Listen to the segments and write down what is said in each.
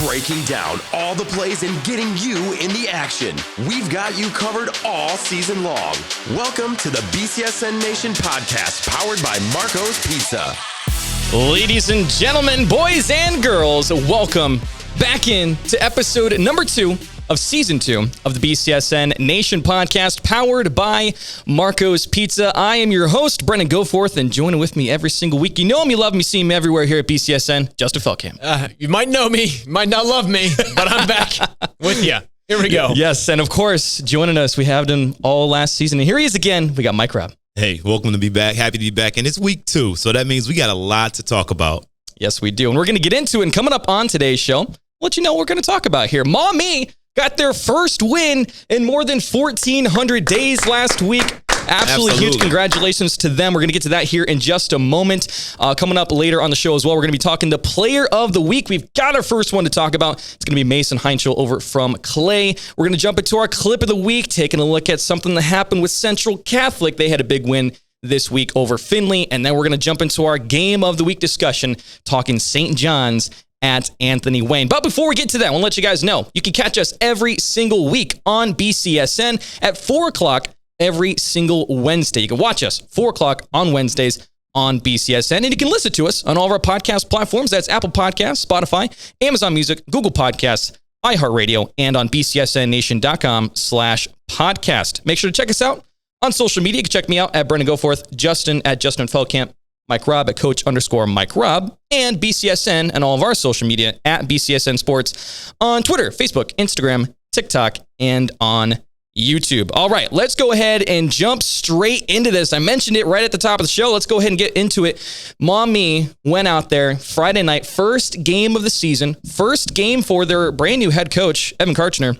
breaking down all the plays and getting you in the action. We've got you covered all season long. Welcome to the BCSN Nation Podcast, powered by Marco's Pizza. Ladies and gentlemen, boys and girls, welcome back in to episode number 2 of season 2 of the BCSN Nation Podcast, powered by Marco's Pizza. I am your host, Brendan Goforth, and joining with me every single week. You know him, you love me, see him everywhere here at BCSN, Justin Feldkamp. You might know me, you might not love me, but I'm back with you. Here we go. Yes, and of course, joining us, we had him all last season, and here he is again. We got Mike Robb. Hey, welcome to be back. Happy to be back. And it's week 2, so that means we got a lot to talk about. Yes, we do. And we're going to get into it. And coming up on today's show, we'll let you know what we're going to talk about here. Maumee got their first win in more than 1,400 days last week. Absolutely huge congratulations to them. We're going to get to that here in just a moment. Coming up later on the show as well, we're going to be talking the player of the week. We've got our first one to talk about. It's going to be Mason Heinschel over from Clay. We're going to jump into our clip of the week, taking a look at something that happened with Central Catholic. They had a big win this week over Findlay. And then we're going to jump into our game of the week discussion, talking St. John's at Anthony Wayne. But before we get to that, I want to let you guys know, you can catch us every single week on BCSN at 4 o'clock every single Wednesday. You can watch us 4 o'clock on Wednesdays on BCSN, and you can listen to us on all of our podcast platforms. That's Apple Podcasts, Spotify, Amazon Music, Google Podcasts, iHeartRadio, and on bcsnnation.com/podcast. Make sure to check us out on social media. You can check me out at Brendan Goforth, Justin at Justin Feldkamp, Mike Robb at Coach_Mike Robb, and BCSN and all of our social media at BCSN Sports on Twitter, Facebook, Instagram, TikTok, and on YouTube. All right, let's go ahead and jump straight into this. I mentioned it right at the top of the show. Let's go ahead and get into it. Maumee went out there Friday night, first game of the season, first game for their brand new head coach, Evan Karchner,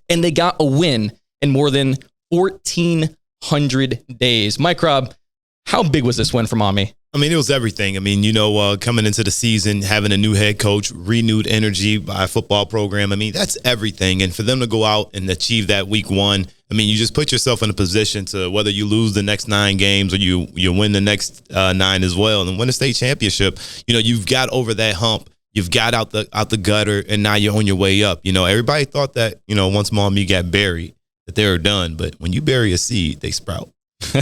and they got a win in more than 1,400 days. Mike Robb, how big was this win for Maumee? I mean, it was everything. I mean, coming into the season, having a new head coach, renewed energy by a football program. I mean, that's everything. And for them to go out and achieve that week 1, I mean, you just put yourself in a position to, whether you lose the next 9 games or you win the next 9 as well and win a state championship, you've got over that hump. You've got out the gutter, and now you're on your way up. Everybody thought that, once Maumee got buried, that they were done. But when you bury a seed, they sprout.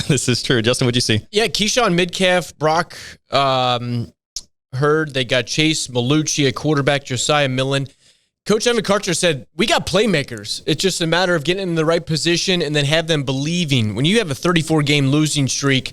This is true. Justin, what'd you see? Yeah, Keyshawn Midcalf, Brock Hurd. They got Chase Malucci, a quarterback, Josiah Millen. Coach Evan Karchner said, we got playmakers. It's just a matter of getting in the right position and then have them believing. When you have a 34-game losing streak,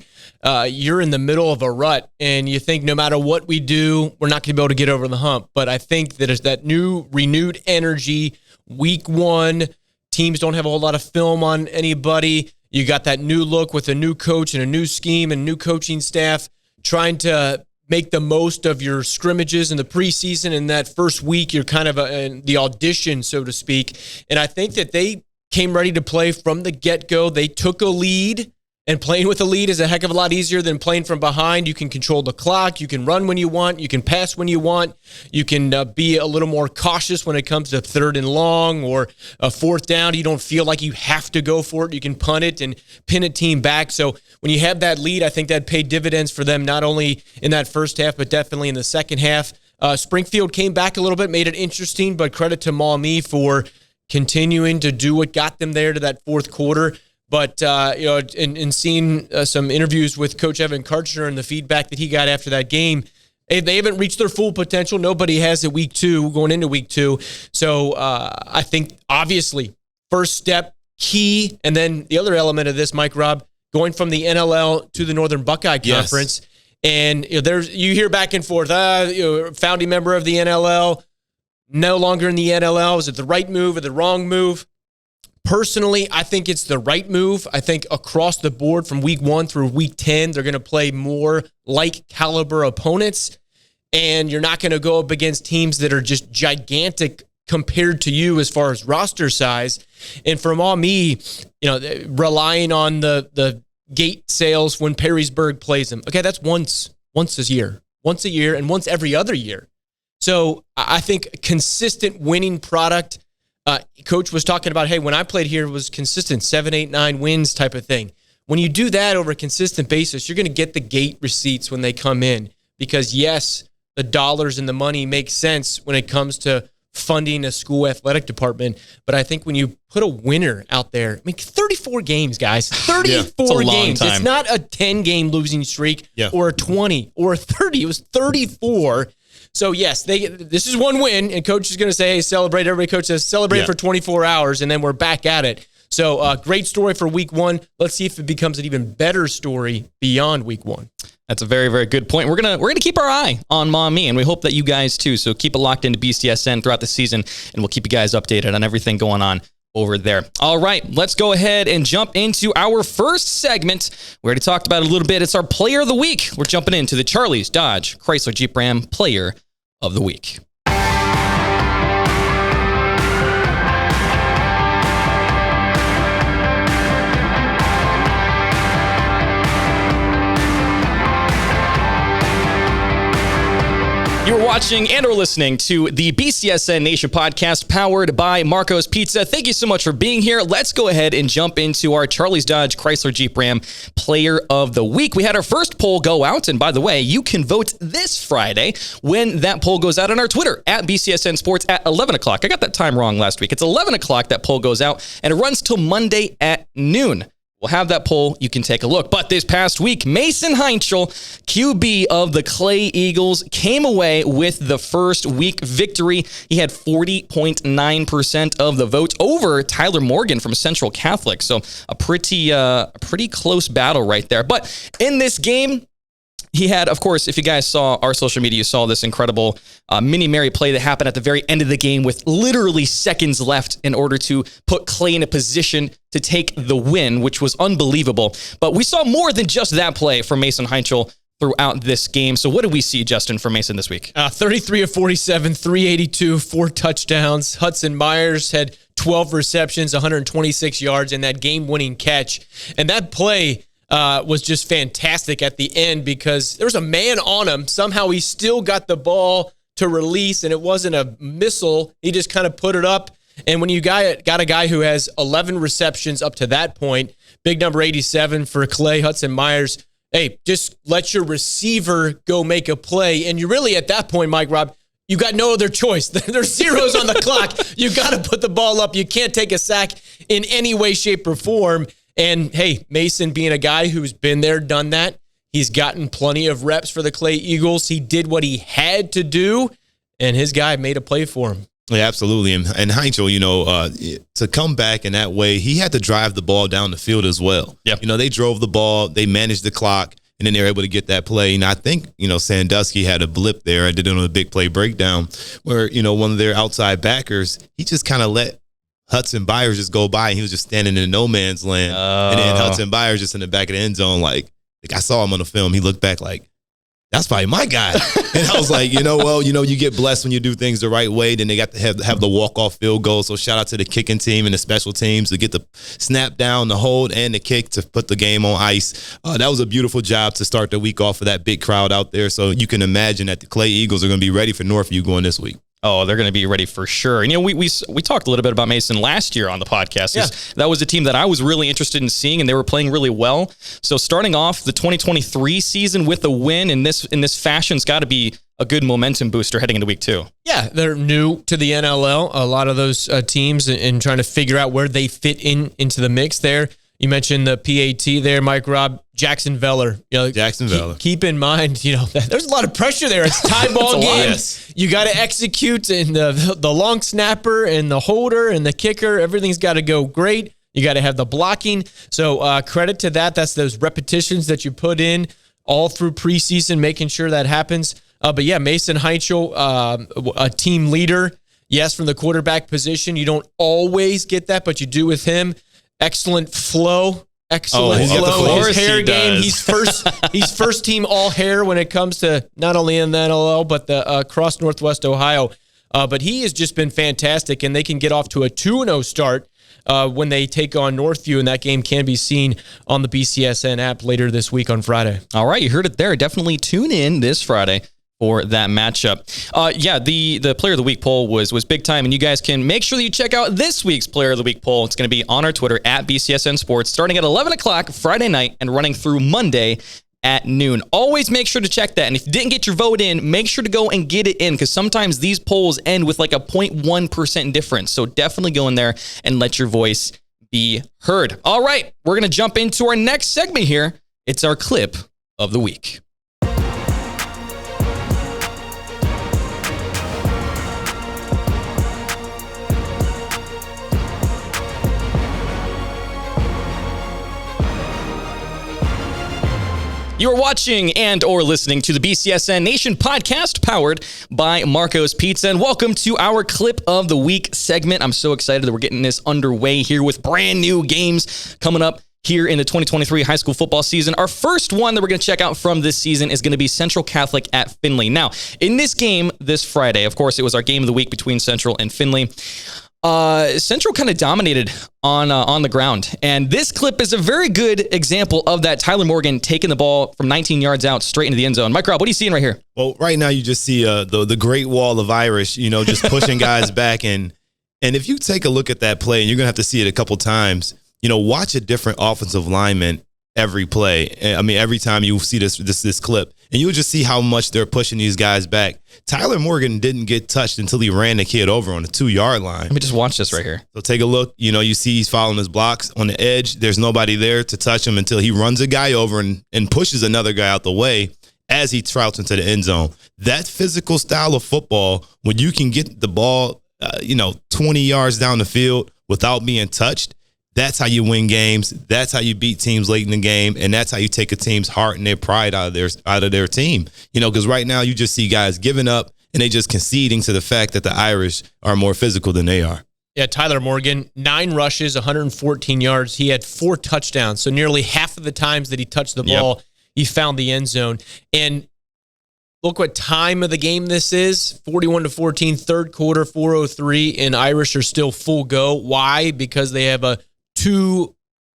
you're in the middle of a rut, and you think no matter what we do, we're not going to be able to get over the hump. But I think that it's that new renewed energy. Week 1, teams don't have a whole lot of film on anybody. You got that new look with a new coach and a new scheme and new coaching staff trying to make the most of your scrimmages in the preseason. In that first week, you're kind of the audition, so to speak. And I think that they came ready to play from the get-go. They took a lead, and playing with a lead is a heck of a lot easier than playing from behind. You can control the clock. You can run when you want. You can pass when you want. You can be a little more cautious when it comes to 3rd and long or a 4th down. You don't feel like you have to go for it. You can punt it and pin a team back. So when you have that lead, I think that paid dividends for them, not only in that first half, but definitely in the second half. Springfield came back a little bit, made it interesting, but credit to Maumee for continuing to do what got them there to that fourth quarter. But, in seeing some interviews with Coach Evan Karchner and the feedback that he got after that game, they haven't reached their full potential. Nobody has at week 2, going into week 2. So I think, obviously, first step, key, and then the other element of this, Mike Robb, going from the NLL to the Northern Buckeye Conference. Yes. And you hear back and forth, founding member of the NLL, no longer in the NLL. Is it the right move or the wrong move? Personally, I think it's the right move. I think across the board from week 1 through week 10, they're going to play more like caliber opponents, and you're not going to go up against teams that are just gigantic compared to you as far as roster size. And for Maumee, relying on the gate sales when Perrysburg plays them. Okay, that's once a year, and once every other year. So I think consistent winning product. Coach was talking about, hey, when I played here, it was consistent, 7, 8, 9 wins type of thing. When you do that over a consistent basis, you're going to get the gate receipts when they come in. Because, yes, the dollars and the money make sense when it comes to funding a school athletic department. But I think when you put a winner out there, I mean, 34 games, guys, 34 games. It's not a 10-game losing streak or a 20 or a 30. It was 34. So, yes, this is one win, and coach is going to say, hey, celebrate. Everybody, coach says, celebrate for 24 hours, and then we're back at it. So, great story for week one. Let's see if it becomes an even better story beyond week one. That's a very, very good point. We're gonna keep our eye on Maumee, and we hope that you guys too. So keep it locked into BCSN throughout the season, and we'll keep you guys updated on everything going on over there. All right, let's go ahead and jump into our first segment. We already talked about it a little bit. It's our Player of the Week. We're jumping into the Charlie's Dodge Chrysler Jeep Ram Player of the Week. You're watching and or listening to the BCSN Nation Podcast powered by Marco's Pizza. Thank you so much for being here. Let's go ahead and jump into our Charlie's Dodge Chrysler Jeep Ram Player of the Week. We had our first poll go out, and by the way, you can vote this Friday when that poll goes out on our Twitter at BCSN Sports at 11 o'clock. I got that time wrong last week. It's 11 o'clock that poll goes out, and it runs till Monday at noon. We'll have that poll. You can take a look. But this past week, Mason Heinchel, QB of the Clay Eagles, came away with the first week victory. He had 40.9% of the vote over Tyler Morgan from Central Catholic. So a pretty close battle right there. But in this game, he had, of course, if you guys saw our social media, you saw this incredible mini Mary play that happened at the very end of the game with literally seconds left in order to put Clay in a position to take the win, which was unbelievable. But we saw more than just that play from Mason Heinchel throughout this game. So what did we see, Justin, from Mason this week? 33 of 47, 382, 4 touchdowns. Hudson Myers had 12 receptions, 126 yards, and that game-winning catch. And that play was just fantastic at the end because there was a man on him. Somehow he still got the ball to release, and it wasn't a missile. He just kind of put it up. And when you got a guy who has 11 receptions up to that point, big number 87 for Clay, Hudson Myers, hey, just let your receiver go make a play. And you really, at that point, Mike Rob, you got no other choice. There's zeros on the clock. You got to put the ball up. You can't take a sack in any way, shape, or form. And, hey, Mason being a guy who's been there, done that, he's gotten plenty of reps for the Clay Eagles. He did what he had to do, and his guy made a play for him. Yeah, absolutely. And Heinchel, to come back in that way, he had to drive the ball down the field as well. Yep. They drove the ball, they managed the clock, and then they were able to get that play. And I think, Sandusky had a blip there. I did it on a big play breakdown where, one of their outside backers, he just kind of let Hudson Byers just go by, and he was just standing in no man's land. And then Hudson Byers just in the back of the end zone, like I saw him on the film. He looked back like, that's probably my guy. And I was like, you get blessed when you do things the right way. Then they got to have the walk-off field goal. So shout out to the kicking team and the special teams to get the snap down, the hold, and the kick to put the game on ice. That was a beautiful job to start the week off for that big crowd out there. So you can imagine that the Clay Eagles are going to be ready for Northview going this week. Oh, they're going to be ready for sure. And, we talked a little bit about Mason last year on the podcast. Yeah. That was a team that I was really interested in seeing, and they were playing really well. So starting off the 2023 season with a win in this fashion has got to be a good momentum booster heading into week 2. Yeah, they're new to the NLL. A lot of those teams and trying to figure out where they fit into the mix there. You mentioned the PAT there, Mike Rob, Jackson Veller. Jackson Veller. Keep in mind, there's a lot of pressure there. It's a tie ball game. Yes. You got to execute, and the long snapper and the holder and the kicker, everything's got to go great. You got to have the blocking. So credit to that. That's those repetitions that you put in all through preseason, making sure that happens. But yeah, Mason Heinchel, a team leader. Yes, from the quarterback position. You don't always get that, but you do with him. Excellent flow. Excellent flow. His hair game. He's first team all hair when it comes to not only in the NLL, but the across Northwest Ohio. But he has just been fantastic, and they can get off to a 2-0 start when they take on Northview, and that game can be seen on the BCSN app later this week on Friday. All right, you heard it there. Definitely tune in this Friday for that matchup. The Player of the Week poll was big time, and you guys can make sure that you check out this week's Player of the Week poll. It's going to be on our Twitter at BCSN Sports, starting at 11 o'clock Friday night and running through Monday at noon. Always make sure to check that. And if you didn't get your vote in, make sure to go and get it in, because sometimes these polls end with like a 0.1% difference. So definitely go in there and let your voice be heard. All right, we're going to jump into our next segment here. It's our clip of the week. You are watching and or listening to the BCSN Nation Podcast, powered by Marco's Pizza. And welcome to our Clip of the Week segment. I'm so excited that we're getting this underway here with brand new games coming up here in the 2023 high school football season. Our first one that we're going to check out from this season is going to be Central Catholic at Findlay. Now, in this game this Friday, of course, it was our game of the week between Central and Findlay. Central kind of dominated on the ground. And this clip is a very good example of that. Tyler Morgan taking the ball from 19 yards out straight into the end zone. Mike Rob, what are you seeing right here? Well, right now you just see the Great Wall of Irish, just pushing guys back. And if you take a look at that play, and you're going to have to see it a couple times, watch a different offensive lineman every play. I mean, every time you see this clip, and you'll just see how much they're pushing these guys back. Tyler Morgan didn't get touched until he ran the kid over on the 2-yard line. Let me just watch this right here. So take a look. You see he's following his blocks on the edge. There's nobody there to touch him until he runs a guy over and pushes another guy out the way as he trouts into the end zone. That physical style of football, when you can get the ball, 20 yards down the field without being touched, that's how you win games. That's how you beat teams late in the game, and that's how you take a team's heart and their pride out of their team. Because right now you just see guys giving up and they just conceding to the fact that the Irish are more physical than they are. Yeah, Tyler Morgan, 9 rushes, 114 yards. He had 4 touchdowns, so nearly half of the times that he touched the ball, he found the end zone. And look what time of the game this is, 41-14, third quarter, 4:03, and Irish are still full go. Why? Because they have a 2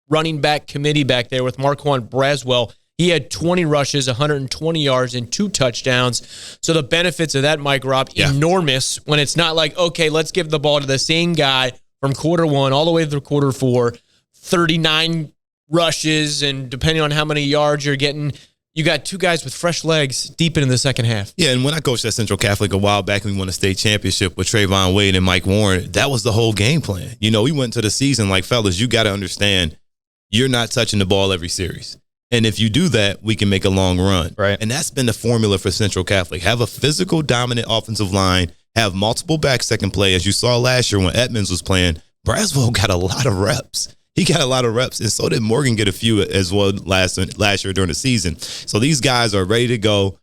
running back committee back there with Marquand Braswell. He had 20 rushes, 120 yards, and 2 touchdowns. So the benefits of that, Mike Rob, enormous when it's not like, okay, let's give the ball to the same guy from quarter 1 all the way through quarter 4, 39 rushes, and depending on how many yards you're getting, you got 2 guys with fresh legs deep into the second half. Yeah, and when I coached at Central Catholic a while back and we won a state championship with Trayvon Wade and Mike Warren, that was the whole game plan. We went to the season like, fellas, you got to understand, you're not touching the ball every series. And if you do that, we can make a long run. Right. And that's been the formula for Central Catholic. Have a physical, dominant offensive line, have multiple backs that can play. As you saw last year when Edmonds was playing, Braswell got a lot of reps. He got a lot of reps, and so did Morgan get a few as well last year during the season. So these guys are ready to go.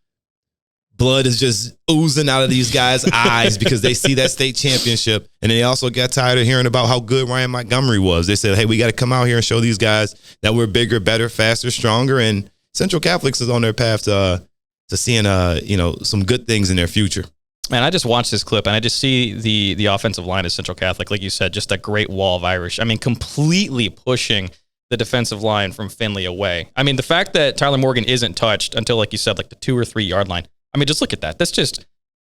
Blood is just oozing out of these guys' eyes because they see that state championship, and they also got tired of hearing about how good Ryan Montgomery was. They said, hey, we got to come out here and show these guys that we're bigger, better, faster, stronger, and Central Catholics is on their path to seeing some good things in their future. Man, I just watched this clip, and I just see the offensive line of Central Catholic, like you said, just a great wall of Irish. I mean, completely pushing the defensive line from Findlay away. I mean, the fact that Tyler Morgan isn't touched until, like you said, like the 2 or 3 yard line. I mean, just look at that. That's just,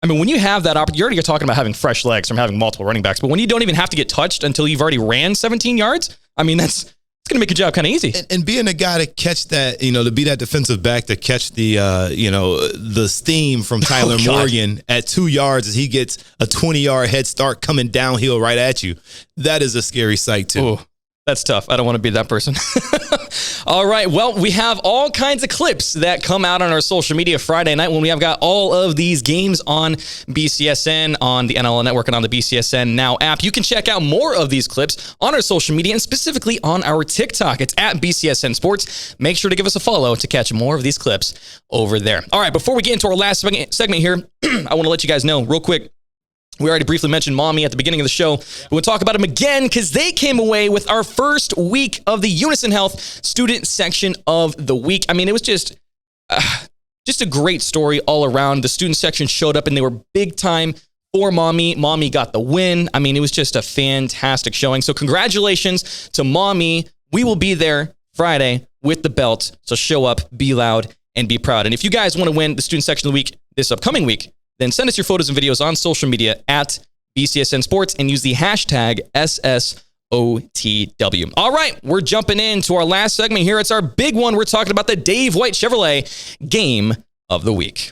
when you have that opportunity, you're talking about having fresh legs from having multiple running backs, but when you don't even have to get touched until you've already ran 17 yards, it's going to make your job kind of easy. And being a guy to catch that, to be that defensive back to catch the steam from Tyler Morgan at 2 yards as he gets a 20-yard head start coming downhill right at you, that is a scary sight too. Ooh, that's tough. I don't want to be that person. All right. Well, we have all kinds of clips that come out on our social media Friday night when we have got all of these games on BCSN, on the NLL Network, and on the BCSN Now app. You can check out more of these clips on our social media and specifically on our TikTok. It's at BCSN Sports. Make sure to give us a follow to catch more of these clips over there. All right. Before we get into our last segment here, I want to let you guys know real quick. We already briefly mentioned Maumee at the beginning of the show. We'll talk about them again because they came away with our first week of the Unison Health Student Section of the week. It was just a great story all around. The student section showed up and they were big time for Maumee. Maumee got the win. It was just a fantastic showing. So congratulations to Maumee. We will be there Friday with the belt. So show up, be loud, and be proud. And if you guys want to win the student section of the week this upcoming week, then send us your photos and videos on social media at BCSN Sports and use the hashtag OTW. All right, we're jumping into our last segment here. It's our big one. We're talking about the Dave White Chevrolet Game of the Week.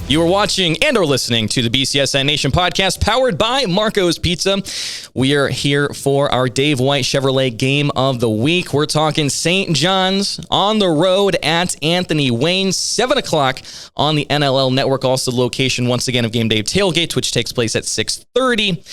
You are watching and or listening to the BCSN Nation Podcast powered by Marco's Pizza. We are here for our Dave White Chevrolet Game of the Week. We're talking St. John's on the road at Anthony Wayne, 7 o'clock on the NLL Network. Also the location, once again, of Game Day Tailgate, which takes place at 6:30.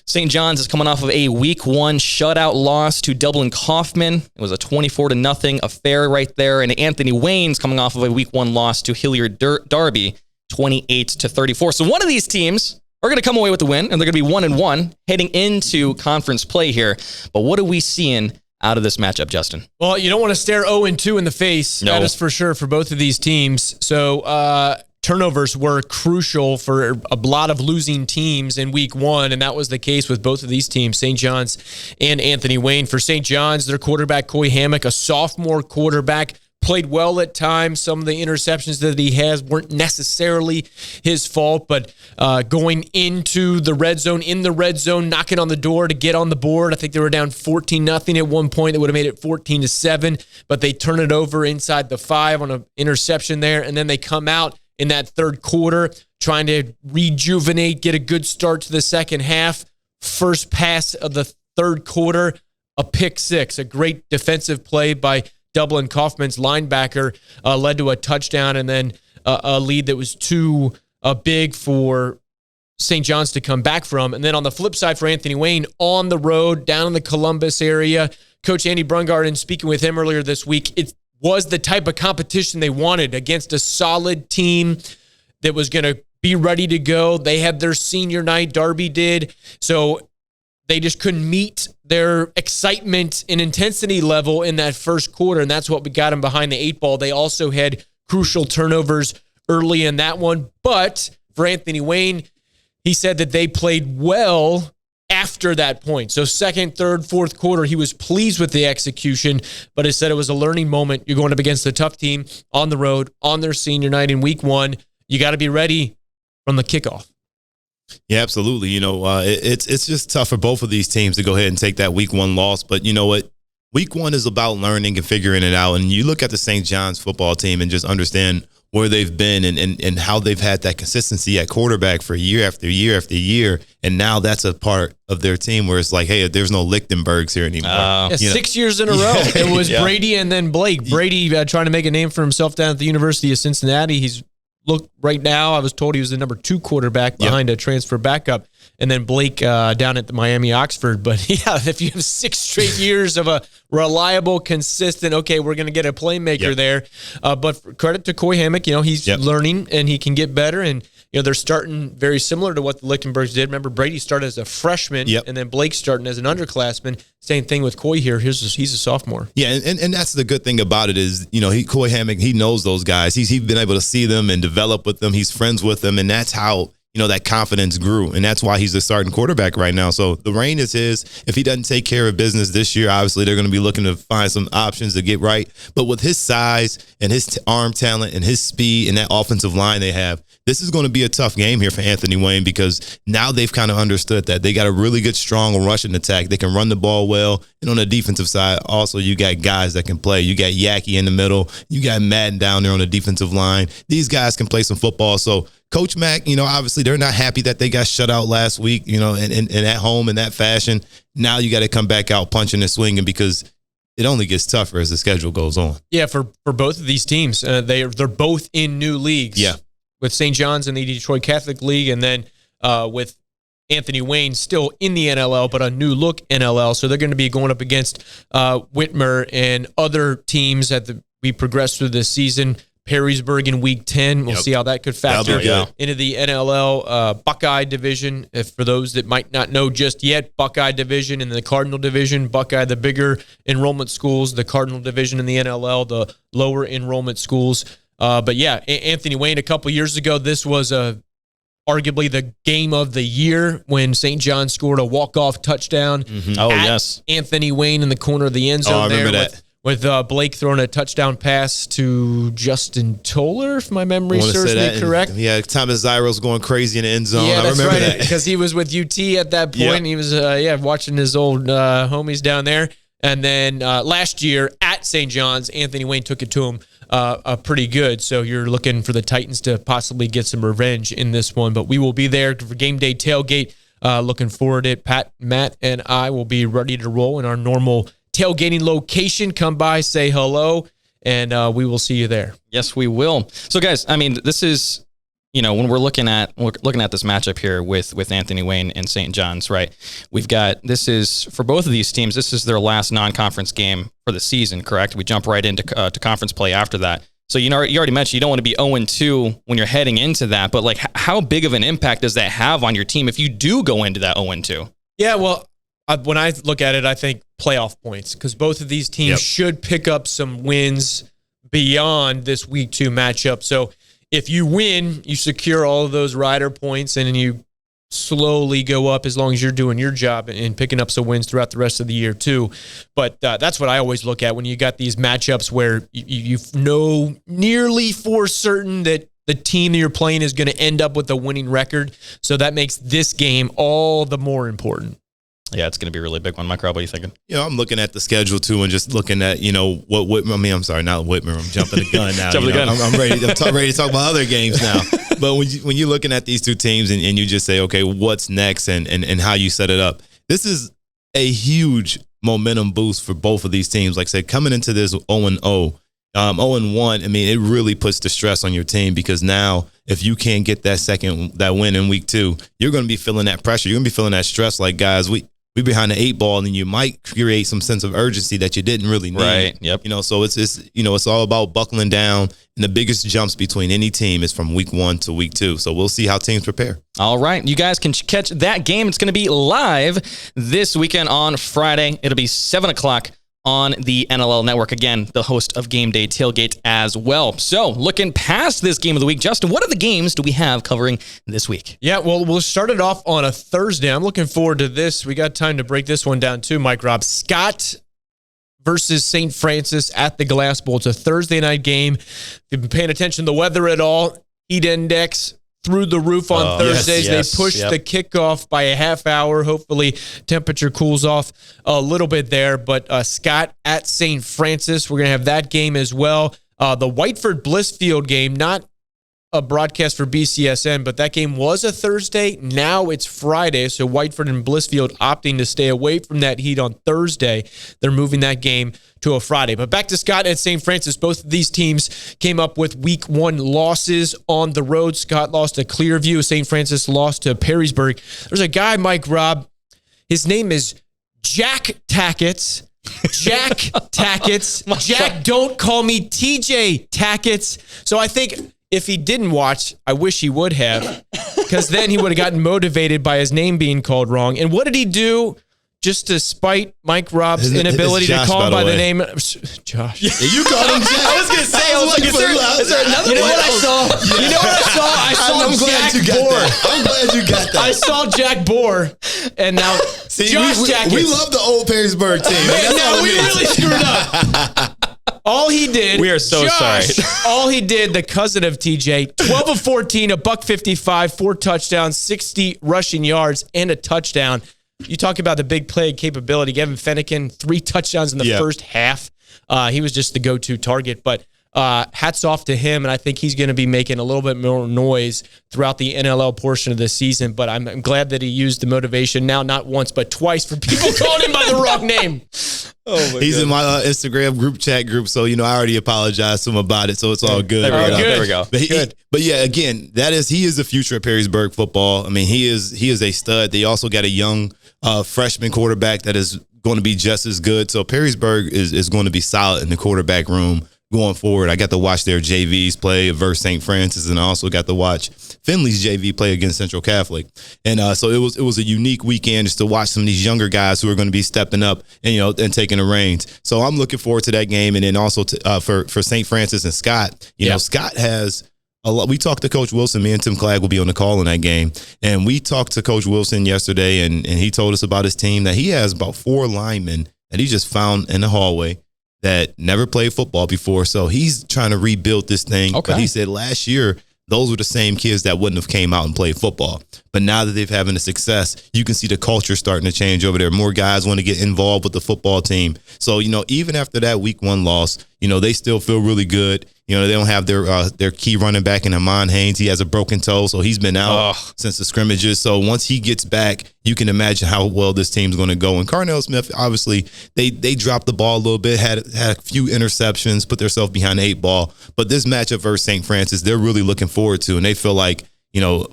St. John's is coming off of a Week 1 shutout loss to Dublin Kaufman. It was a 24-0 affair right there. And Anthony Wayne's coming off of a Week 1 loss to Hilliard Derby, 28-34. So one of these teams are going to come away with the win, and they're going to be 1-1 heading into conference play here. But what are we seeing out of this matchup, Justin? Well, you don't want to stare 0-2 in the face. No. That is for sure for both of these teams. So turnovers were crucial for a lot of losing teams in Week 1, and that was the case with both of these teams, St. John's and Anthony Wayne. For St. John's, their quarterback, Coy Hammock, a sophomore quarterback, played well at times. Some of the interceptions that he has weren't necessarily his fault, but going into the red zone, knocking on the door to get on the board. I think they were down 14-0 at one point. They would have made it 14-7, but they turn it over inside the 5 on an interception there, and then they come out in that third quarter trying to rejuvenate, get a good start to the second half. First pass of the third quarter, a pick six, a great defensive play by Dublin Kaufman's linebacker led to a touchdown, and then a lead that was too big for St. John's to come back from. And then on the flip side for Anthony Wayne, on the road, down in the Columbus area, Coach Andy Brungarden, speaking with him earlier this week, it was the type of competition they wanted against a solid team that was going to be ready to go. They had their senior night, Derby did, so they just couldn't meet their excitement and intensity level in that first quarter, and that's what we got them behind the 8 ball. They also had crucial turnovers early in that one, but for Anthony Wayne, he said that they played well after that point. So second, third, fourth quarter, he was pleased with the execution, but he said it was a learning moment. You're going up against a tough team on the road, on their senior night in Week 1. You got to be ready from the kickoff. Yeah, absolutely. You know, it's just tough for both of these teams to go ahead and take that Week 1 loss. But you know what? Week 1 is about learning and figuring it out. And you look at the St. John's football team and just understand where they've been and how they've had that consistency at quarterback for year after year after year. And now that's a part of their team where it's like, hey, there's no Lichtenbergs here anymore. 6 years in a row. It was Brady and then Blake. Brady trying to make a name for himself down at the University of Cincinnati. Look, right now, I was told he was the number 2 quarterback behind a transfer backup. And then Blake down at the Miami Oxford. But yeah, if you have 6 straight years of a reliable, consistent, okay, we're going to get a playmaker there. But credit to Coy Hammock, he's learning and he can get better. And, they're starting very similar to what the Lichtenbergs did. Remember, Brady started as a freshman and then Blake starting as an underclassman. Same thing with Coy here. He's a sophomore. Yeah, and that's the good thing about it is, Coy Hammock, he knows those guys. He's been able to see them and develop with them. He's friends with them, and that's how that confidence grew, and that's why he's the starting quarterback right now. So the reign is his. If he doesn't take care of business this year, obviously they're going to be looking to find some options to get right. But with his size and his arm talent and his speed and that offensive line they have, this is going to be a tough game here for Anthony Wayne because now they've kind of understood that they got a really good, strong rushing attack. They can run the ball well. And on the defensive side, also you got guys that can play. You got Yackey in the middle. You got Madden down there on the defensive line. These guys can play some football. So Coach Mack, obviously they're not happy that they got shut out last week, and at home in that fashion. Now you got to come back out punching and swinging because it only gets tougher as the schedule goes on. Yeah, for both of these teams, they're both in new leagues. Yeah, with St. John's in the Detroit Catholic League, and then with Anthony Wayne still in the NLL, but a new look NLL. So they're going to be going up against Whitmer and other teams we progress through this season. Perrysburg in Week 10. We'll see how that could factor into the NLL Buckeye division. For those that might not know just yet, Buckeye division and the Cardinal division. Buckeye, the bigger enrollment schools. The Cardinal division in the NLL, the lower enrollment schools. But yeah, Anthony Wayne, a couple years ago, this was a arguably the game of the year when St. John scored a walk-off touchdown. Oh, yes. Anthony Wayne in the corner of the end zone. I remember that. With Blake throwing a touchdown pass to Justin Toller, if my memory serves me correct. Yeah, Thomas Zyros going crazy in the end zone. Yeah, I that's remember right. that. Because he was with UT at that point. Yep. He was watching his old homies down there. And then last year at St. John's, Anthony Wayne took it to him pretty good. So you're looking for the Titans to possibly get some revenge in this one. But we will be there for game day tailgate. Looking forward to it. Pat, Matt, and I will be ready to roll in our normal tailgating location. Come by, say hello, and we will see you there. Yes, we will. So, guys, I mean, this is, when we're looking at this matchup here with Anthony Wayne and St. John's, right? This is for both of these teams. This is their last non-conference game for the season, correct? We jump right into to conference play after that. So, you already mentioned you don't want to be 0-2 when you're heading into that, but like, how big of an impact does that have on your team if you do go into that 0-2? Yeah, well, when I look at it, I think playoff points, because both of these teams should pick up some wins beyond this week 2 matchup. So if you win, you secure all of those rider points, and then you slowly go up as long as you're doing your job and picking up some wins throughout the rest of the year too. But that's what I always look at when you got these matchups where you know nearly for certain that the team that you're playing is going to end up with a winning record. So that makes this game all the more important. Yeah, it's going to be a really big one. Mike Rob, what are you thinking? I'm looking at the schedule too, and just looking at what Whitmer. I mean, I'm sorry, not Whitmer. I'm jumping the gun now. I'm ready. I'm ready to talk about other games now. But when you're looking at these two teams and you just say, okay, what's next, and how you set it up, this is a huge momentum boost for both of these teams. Like I said, coming into this 0-0, 0-1. I mean, it really puts the stress on your team, because now if you can't get that win in week 2, you're going to be feeling that pressure. You're going to be feeling that stress. Like, guys, we behind the 8 ball, and you might create some sense of urgency that you didn't really need. Right. Yep. So it's all about buckling down, and the biggest jumps between any team is from week 1 to week 2. So we'll see how teams prepare. All right. You guys can catch that game. It's going to be live this weekend on Friday. It'll be 7:00 on the NLL Network. Again, the host of Game Day Tailgate as well. So, looking past this game of the week, Justin, what other games do we have covering this week? Yeah, well, we'll start it off on a Thursday. I'm looking forward to this. We got time to break this one down too, Mike Rob. Scott versus St. Francis at the Glass Bowl. It's a Thursday night game. If you've been paying attention to the weather at all, heat index through the roof on Thursdays. Yes, they push the kickoff by a half hour. Hopefully temperature cools off a little bit there. But Scott at St. Francis, we're going to have that game as well. The Whiteford-Blissfield game, not a broadcast for BCSN, but that game was a Thursday. Now it's Friday, so Whiteford and Blissfield opting to stay away from that heat on Thursday. They're moving that game to a Friday. But back to Scott at St. Francis. Both of these teams came up with week 1 losses on the road. Scott lost to Clearview. St. Francis lost to Perrysburg. There's a guy, Mike Rob. His name is Jack Tackett. Jack Tackett. Jack, don't call me TJ Tackett. So I think if he didn't watch, I wish he would have, because then he would have gotten motivated by his name being called wrong. And what did he do? Just to spite Mike Rob's inability to call him by the name. Josh. Yeah, you called him Jack. I was going to say, is there another one? You know what I saw? You know what I saw? I saw Jack Bohr. I'm glad you got that. I saw Jack Bohr, and now Josh Jackett. We love the old Perrysburg team. No, we really screwed up. All he did, we are so sorry. All he did, the cousin of TJ, 12 of 14, $155, 4 touchdowns, 60 rushing yards, and a touchdown. You talk about the big play capability. Kevin Fennekin, 3 touchdowns in the first half. He was just the go-to target. But hats off to him, and I think he's going to be making a little bit more noise throughout the NLL portion of the season. But I'm glad that he used the motivation now, not once, but twice, for people calling him by the wrong name. He's in my Instagram chat group, so I already apologized to him about it, so it's all good. There we go. But yeah, again, he is the future of Perrysburg football. I mean, he is a stud. They also got a young freshman quarterback that is going to be just as good. So Perrysburg is going to be solid in the quarterback room going forward. I got to watch their JVs play versus St. Francis, and I also got to watch Finley's JV play against Central Catholic. And so it was a unique weekend just to watch some of these younger guys who are going to be stepping up and taking the reins. So I'm looking forward to that game. And then also for St. Francis and Scott, Scott has we talked to Coach Wilson. Me and Tim Clagg will be on the call in that game. And we talked to Coach Wilson yesterday, and he told us about his team, that he has about 4 linemen that he just found in the hallway that never played football before. So he's trying to rebuild this thing. Okay. But he said last year, those were the same kids that wouldn't have came out and played football. But now that they've having a success, you can see the culture starting to change over there. More guys want to get involved with the football team. So, even after that week 1 loss, they still feel really good. They don't have their key running back in Amon Haynes. He has a broken toe, so he's been out since the scrimmages. So once he gets back, you can imagine how well this team's going to go. And Carnell Smith, obviously, they dropped the ball a little bit, had a few interceptions, put themselves behind the 8 ball. But this matchup versus St. Francis, they're really looking forward to, and they feel like,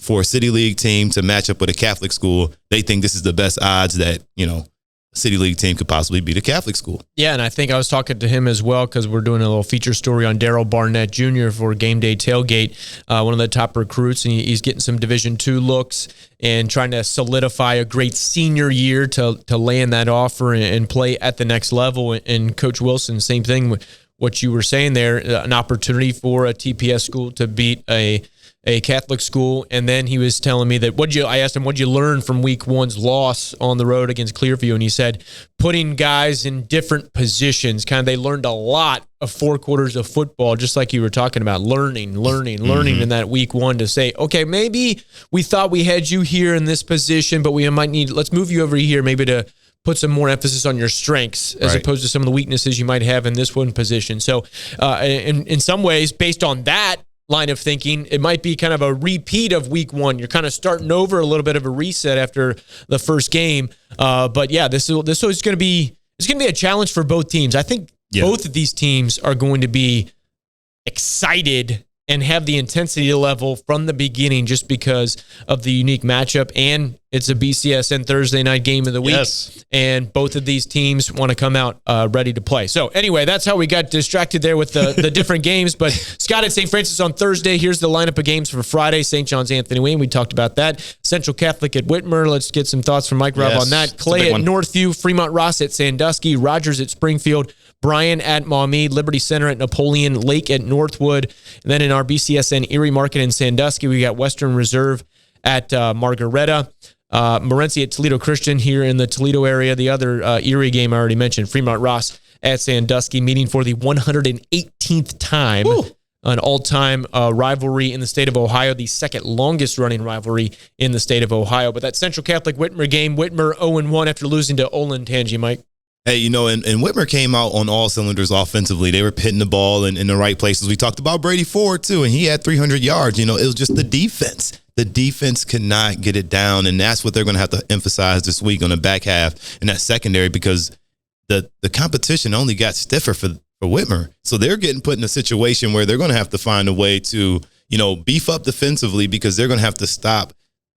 for a City League team to match up with a Catholic school, they think this is the best odds that, City League team could possibly beat a Catholic school. Yeah, and I think I was talking to him as well because we're doing a little feature story on Darryl Barnett Jr. for Game Day Tailgate, one of the top recruits, and he's getting some Division II looks and trying to solidify a great senior year to land that offer and play at the next level. And Coach Wilson, same thing with what you were saying there, an opportunity for a TPS school to beat a Catholic school. And then he was telling me that I asked him, what'd you learn from week 1's loss on the road against Clearview? And he said, putting guys in different positions. They learned a lot of 4 quarters of football, just like you were talking about, learning in that week 1 to say, okay, maybe we thought we had you here in this position, but we might let's move you over here maybe to put some more emphasis on your strengths as opposed to some of the weaknesses you might have in this one position. So in some ways, based on that line of thinking, it might be kind of a repeat of week 1. You're kind of starting over, a little bit of a reset after the first game. But yeah, this is going to be a challenge for both teams. I think both of these teams are going to be excited and have the intensity level from the beginning just because of the unique matchup. And it's a BCSN Thursday night game of the week. Yes. And both of these teams want to come out ready to play. So anyway, that's how we got distracted there with the different games. But Scott at St. Francis on Thursday. Here's the lineup of games for Friday. St. John's Anthony Wayne. We talked about that. Central Catholic at Whitmer. Let's get some thoughts from Mike Robb on that. Clay at Northview. Fremont Ross at Sandusky. Rogers at Springfield. Bryan at Maumee, Liberty Center at Napoleon, Lake at Northwood. And then in our BCSN Erie Market in Sandusky, we got Western Reserve at Margaretta. Morenci at Toledo Christian here in the Toledo area. The other Erie game I already mentioned, Fremont Ross at Sandusky, meeting for the 118th time. Woo. An all-time rivalry in the state of Ohio, the second longest running rivalry in the state of Ohio. But that Central Catholic Whitmer game, Whitmer 0-1 after losing to Olentangy, Mike. Hey, and Whitmer came out on all cylinders offensively. They were hitting the ball in the right places. We talked about Brady Ford, too, and he had 300 yards. It was just the defense. The defense could not get it down, and that's what they're going to have to emphasize this week on the back half in that secondary because the competition only got stiffer for Whitmer. So they're getting put in a situation where they're going to have to find a way to, beef up defensively because they're going to have to stop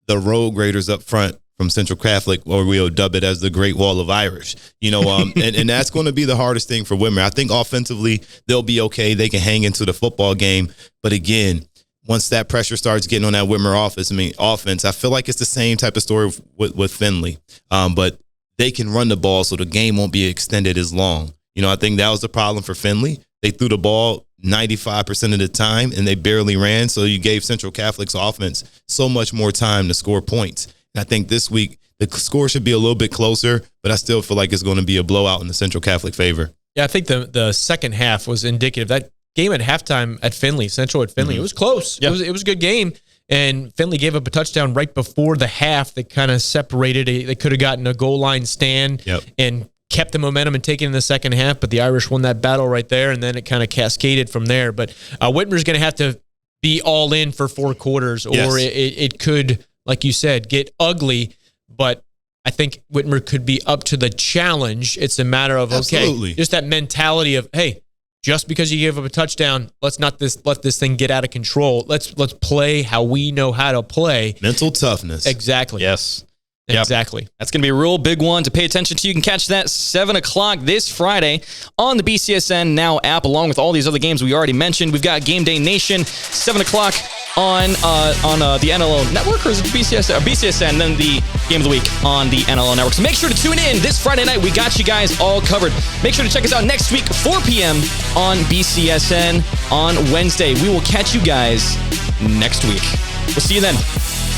the road graders up front from Central Catholic, or we'll dub it as the Great Wall of Irish, and that's going to be the hardest thing for Whitmer. I think offensively, they'll be okay. They can hang into the football game. But again, once that pressure starts getting on that Whitmer offense, I feel like it's the same type of story with Findlay. But they can run the ball so the game won't be extended as long. I think that was the problem for Findlay. They threw the ball 95% of the time, and they barely ran. So you gave Central Catholic's offense so much more time to score points. And I think this week the score should be a little bit closer, but I still feel like it's going to be a blowout in the Central Catholic favor. Yeah, I think the second half was indicative. That game at halftime at Findlay, Central at Findlay, it was close. Yep. It was a good game, and Findlay gave up a touchdown right before the half that kind of separated. They could have gotten a goal line stand and kept the momentum and taken in the second half, but the Irish won that battle right there, and then it kind of cascaded from there. But Whitmer's going to have to be all in for 4 quarters, or it could, like you said, get ugly, but I think Whitmer could be up to the challenge. It's a matter of, okay, just that mentality of, hey, just because you gave up a touchdown, let's not let this thing get out of control. Let's play how we know how to play. Mental toughness. Exactly. Yes. Exactly. That's going to be a real big one to pay attention to. You can catch that 7 o'clock this Friday on the BCSN Now app, along with all these other games we already mentioned. We've got Game Day Nation, 7 o'clock on the NLO Network, or is it BCSN, then the Game of the Week on the NLO Network. So make sure to tune in this Friday night. We got you guys all covered. Make sure to check us out next week, 4 p.m. on BCSN on Wednesday. We will catch you guys next week. We'll see you then.